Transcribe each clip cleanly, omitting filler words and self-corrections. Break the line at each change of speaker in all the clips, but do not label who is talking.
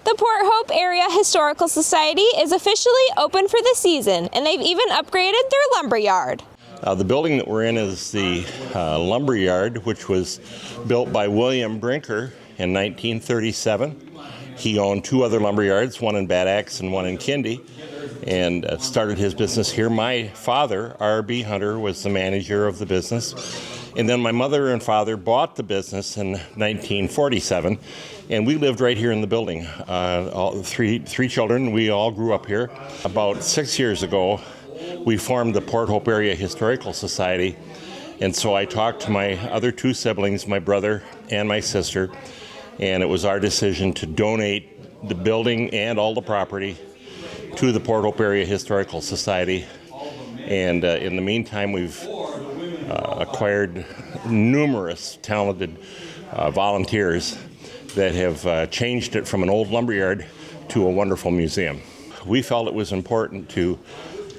The Port Hope Area Historical Society is officially open for the season, and they've even upgraded their lumberyard.
The building that we're in is the lumberyard, which was built by William Brinker in 1937. He owned two other lumberyards, one in Bad Axe and one in Kindy, and started his business here. My father, R.B. Hunter, was the manager of the business. And then my mother and father bought the business in 1947, and we lived right here in the building. All three children, we all grew up here. About 6 years ago, we formed the Port Hope Area Historical Society, and so I talked to my other two siblings, my brother and my sister, and it was our decision to donate the building and all the property to the Port Hope Area Historical Society. And in the meantime, we've acquired numerous talented volunteers that have changed it from an old lumberyard to a wonderful museum. We felt it was important to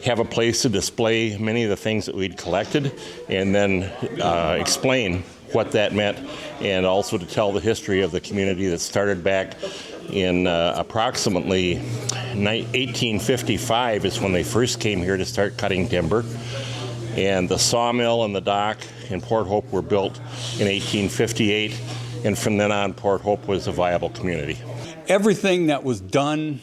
have a place to display many of the things that we'd collected and then explain what that meant, and also to tell the history of the community that started back in approximately 1855 is when they first came here to start cutting timber. And the sawmill and the dock in Port Hope were built in 1858, and from then on, Port Hope was a viable community.
Everything that was done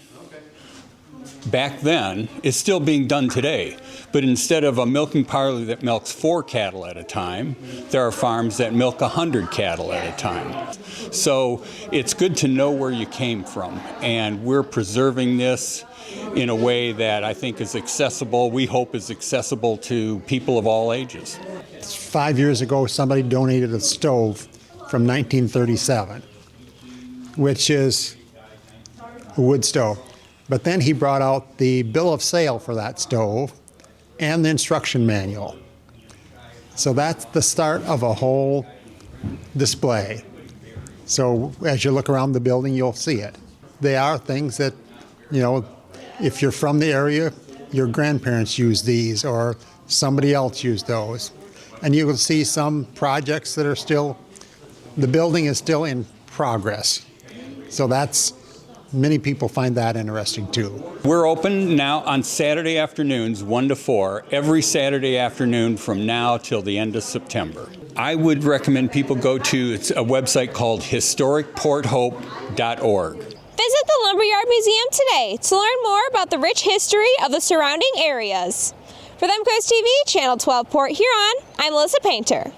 back then is still being done today, but instead of a milking parlor that milks 4 cattle at a time, there are farms that milk 100 cattle at a time. So it's good to know where you came from, and we're preserving this in a way that I think is accessible, we hope is accessible to people of all ages.
5 years ago, somebody donated a stove from 1937, which is a wood stove. But then he brought out the bill of sale for that stove and the instruction manual. So that's the start of a whole display. So as you look around the building, you'll see it. They are things that, you know, if you're from the area, your grandparents used these or somebody else used those. And you will see some projects that are still, the building is still in progress. So many people find that interesting too.
We're open now on Saturday afternoons, 1 to 4, every Saturday afternoon from now till the end of September. I would recommend people go to a website called historicporthope.org.
Visit the Lumberyard Museum today to learn more about the rich history of the surrounding areas. For Them Coast TV, Channel 12 Port Huron, I'm Melissa Painter.